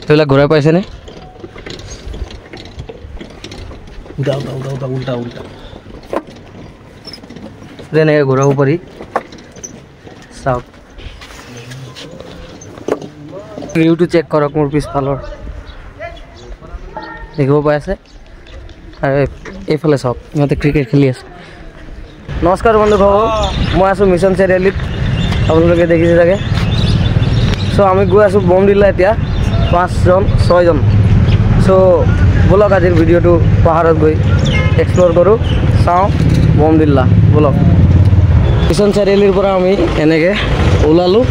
এইবিলাক ঘূৰাই পাইছেনে? এনেকৈ ঘূৰাব পাৰি। চাওক, ভিউটো চেক কৰক মোৰ পিছফালৰ, দেখিব পাই আছে। আৰু এইফালে চাওক, ইহঁতে ক্ৰিকেট খেলি আছে। নমস্কাৰ বন্ধুসকল, মই আছোঁ মিছন চাৰিআলিত, আপোনালোকে দেখিছে চাগে। চ' আমি গৈ আছোঁ বমদিলা এতিয়া, 5-6জন। চ' ব'লক আজিৰ ভিডিঅ'টো পাহাৰত গৈ এক্সপ্ল'ৰ কৰোঁ, চাওঁ বমদিলা। ব'লক, মিছন চাৰিআলিৰ পৰা আমি এনেকৈ ওলালোঁ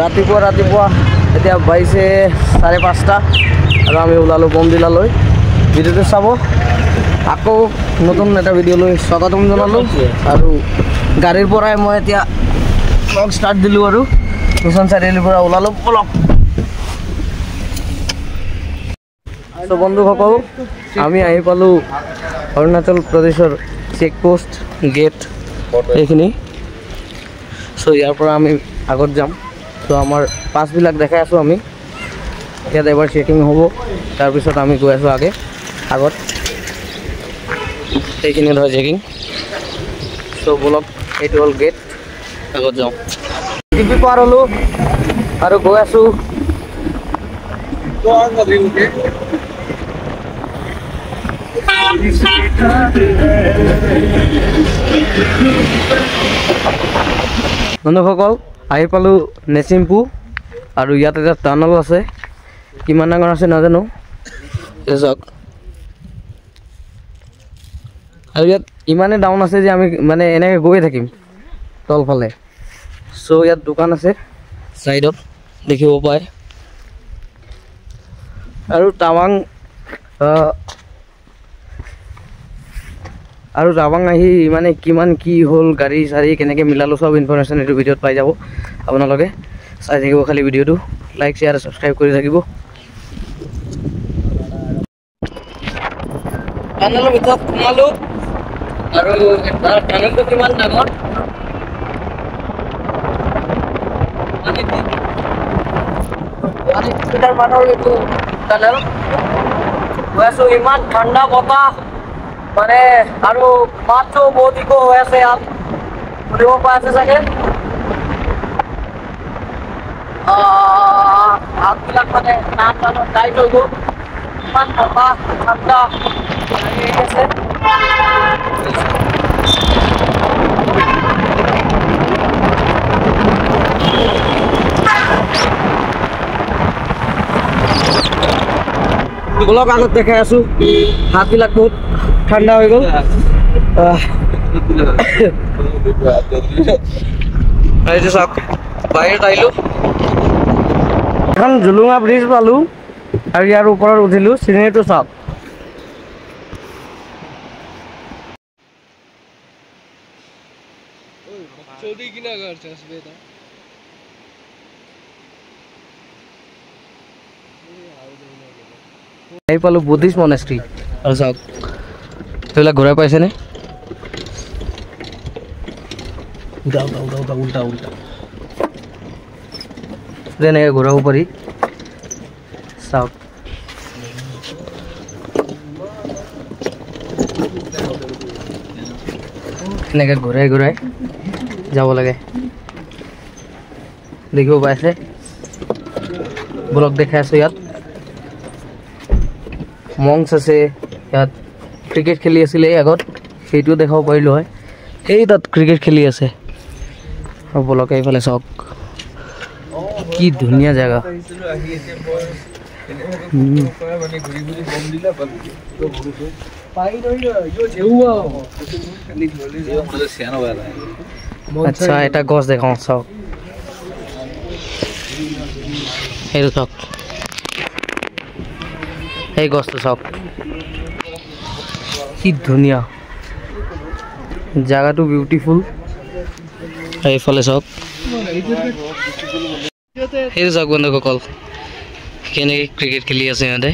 ৰাতিপুৱা। এতিয়া বাজিছে 5:30 আৰু আমি ওলালোঁ বমদিলালৈ। ভিডিঅ'টো চাব। আকৌ নতুন এটা ভিডিঅ' লৈ স্বাগতম জনালোঁ। আৰু গাড়ীৰ পৰাই মই এতিয়া ব্লগ ষ্টাৰ্ট দিলোঁ আৰু মিছন চাৰিআলিৰ পৰা ওলালোঁ। ব'লক। চ' বন্ধুসকল, আমি আহি পালোঁ অৰুণাচল প্ৰদেশৰ চেকপোষ্ট গেট এইখিনি। চ' ইয়াৰ পৰা আমি আগত যাম। চ' আমাৰ পাছবিলাক দেখাই আছোঁ আমি। ইয়াত এবাৰ চেকিং হ'ব, তাৰপিছত আমি গৈ আছোঁ আগত। এইখিনি হয় চেকিং। চ' ব'লক, এইটো হ'ল গেট, আগত যাওঁ। টিপি পাৰ হ'লোঁ আৰু গৈ আছোঁ। বন্ধুসকল, আহি পালোঁ নেচিম্পু, আৰু ইয়াত এটা টানেল আছে। কিমান ডাঙৰ আছে নাজানো, চাওক। আৰু ইয়াত ইমানেই ডাউন আছে যে আমি মানে এনেকৈ গৈ থাকিম তলফালে। চ' ইয়াত দোকান আছে ছাইডত, দেখিব পায়। আৰু টাৱাং আহি মানে কিমান কি হ'ল, গাড়ী চাড়ী কেনেকৈ মিলালোঁ, চব ইনফৰমেশ্যন এইটো ভিডিঅ'ত পাই যাব। আপোনালোকে চাই থাকিব খালি ভিডিঅ'টো, লাইক শ্বেয়াৰ ছাবস্ক্ৰাইব কৰি থাকিব। টানেলৰ ভিতৰত সোমালোঁ, আৰু টানেলটো কিমান ডাঙৰ, মানৰ এইটো টানেল। গৈ আছোঁ, ইমান ঠাণ্ডা বতাহ মানে, আৰু মাতটো বহুত ইক' হৈ আছে ইয়াত, শুনিব পাই আছে চাগে। হাতবিলাক মানে নাক টাইট হৈ গ'ল, ইমান বতাহ ঠাণ্ডা লাগি আছে। বলক, আগত দেখাই আছোঁ, হাতবিলাক বহুত ঠাণ্ডা হৈ গ'ল। এইটো চাওক, বাহিৰত আহিলোঁ, এখন জুলুঙা ব্ৰিজ পালোঁ, আৰু ইয়াৰ ওপৰত উঠিলোঁ। চিনেৰীটো চাওক। আহি পালোঁ বুদ্ধিষ্ট মনেষ্ট্ৰী, আৰু চাওক এইবিলাক ঘূৰাই পাইছেনে? উল্টা এনেকৈ ঘূৰাব পাৰি। চাওক, এনেকৈ ঘূৰাই যাব লাগে, দেখিব পাইছে। ব্লগ দেখাই আছোঁ। ইয়াত মংছ আছে, ইয়াত ক্ৰিকেট খেলি আছিলে আগত, সেইটোও দেখাব পাৰিলোঁ হয়। সেই তাত ক্ৰিকেট খেলি আছে। ব্লগ এইফালে চাওক, কি ধুনীয়া জেগা। আচ্ছা, এটা গছ দেখাওঁ, চাওক সেইটো চাওক, এই গছটো চাওক, কি ধুনীয়া জাগাটো, বিউটিফুল। এইফালে চাওক, সেইটো চাওক বন্ধুসকল, কেনেকৈ ক্ৰিকেট খেলি আছে সিহঁতে।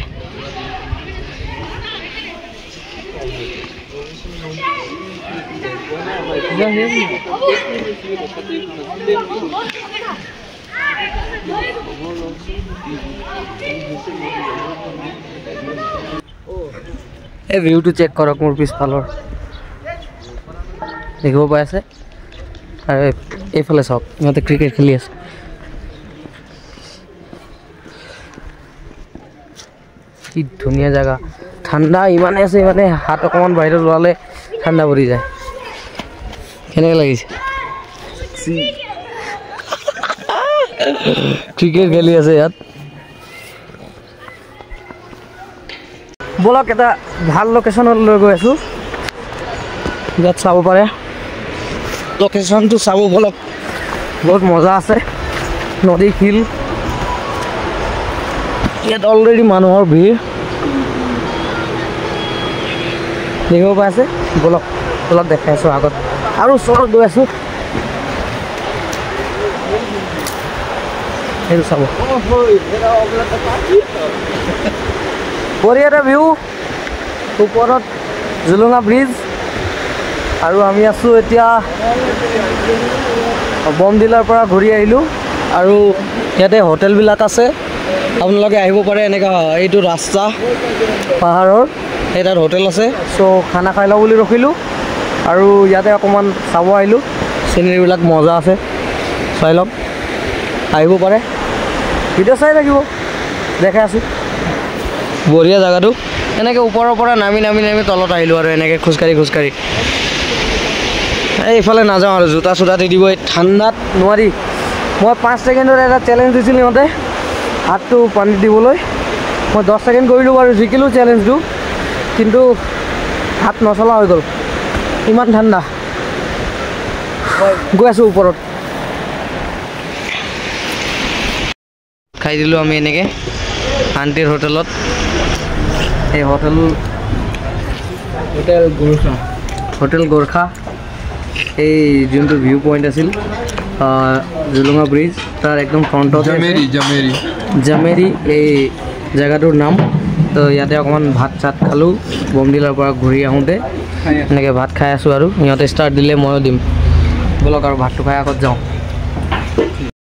এই ভিউটো চেক কৰক মোৰ পিছফালৰ দেখিব পাই আছে আৰু এইফালে চাওক ইহঁতে ক্ৰিকেট খেলি আছে কি ধুনীয়া জেগা ঠাণ্ডা ইমানে আছে ইমানে হাত অকণমান বাহিৰত ওলালে ঠাণ্ডা পৰি যায় কেনেকৈ লাগিছে ক্ৰিকেট খেলি আছে ইয়াত বলক এটা ভাল লোকেশ্যনত লৈ গৈ আছোঁ ইয়াত চাব পাৰে লোকেশ্যনটো চাব বলক বহুত মজা আছে নদী শিল ইয়াত অলৰেডি মানুহৰ ভিৰ দেখিব পাই আছে বলক বলক দেখাই আছোঁ আগত আৰু ওচৰত গৈ আছোঁ সেইটো চাব বঢ়িয়া এটা ভিউ ওপৰত জুলুঙা ব্ৰিজ আৰু আমি আছোঁ এতিয়া বমডিলাৰ পৰা ঘূৰি আহিলোঁ আৰু ইয়াতে হোটেলবিলাক আছে আপোনালোকে আহিব পাৰে এনেকুৱা এইটো ৰাস্তা পাহাৰৰ এই তাত হোটেল আছে চ' খানা খাই লওঁ বুলি ৰখিলোঁ আৰু ইয়াতে অকণমান চাব আহিলোঁ চিনেৰীবিলাক মজা আছে চাই লওক আহিব পাৰে ভিডিঅ' চাই থাকিব দেখাই আছোঁ বঢ়িয়া জেগাটো এনেকৈ ওপৰৰ পৰা নামি নামি নামি তলত আহিলোঁ আৰু এনেকৈ খোজকাঢ়ি এইফালে নাযাওঁ আৰু জোতা চোতা দি দিব এই ঠাণ্ডাত নোৱাৰি মই 5 ছেকেণ্ডৰ এটা চেলেঞ্জ দিছিলোঁ সিহঁতে হাতটো পানীত দিবলৈ মই 10 ছেকেণ্ড কৰিলোঁ বাৰু জিকিলোঁ চেলেঞ্জটো কিন্তু হাত নচলা হৈ গ'ল ইমান ঠাণ্ডা গৈ আছোঁ ওপৰত খাই দিলোঁ আমি এনেকৈ আণ্টিৰ হোটেলত এই হোটেল গোৰ্খা এই যোনটো ভিউ পইণ্ট আছিল জুলুঙা ব্ৰিজ তাৰ একদম ফ্ৰণ্টত জামেৰী এই জেগাটোৰ নাম তো ইয়াতে অকণমান ভাত চাত খালোঁ বমডিলাৰ পৰা ঘূৰি আহোঁতে এনেকৈ ভাত খাই আছোঁ আৰু সিহঁতে ষ্টাৰ্ট দিলে ময়ো দিম বলক আৰু ভাতটো খাই আগত যাওঁ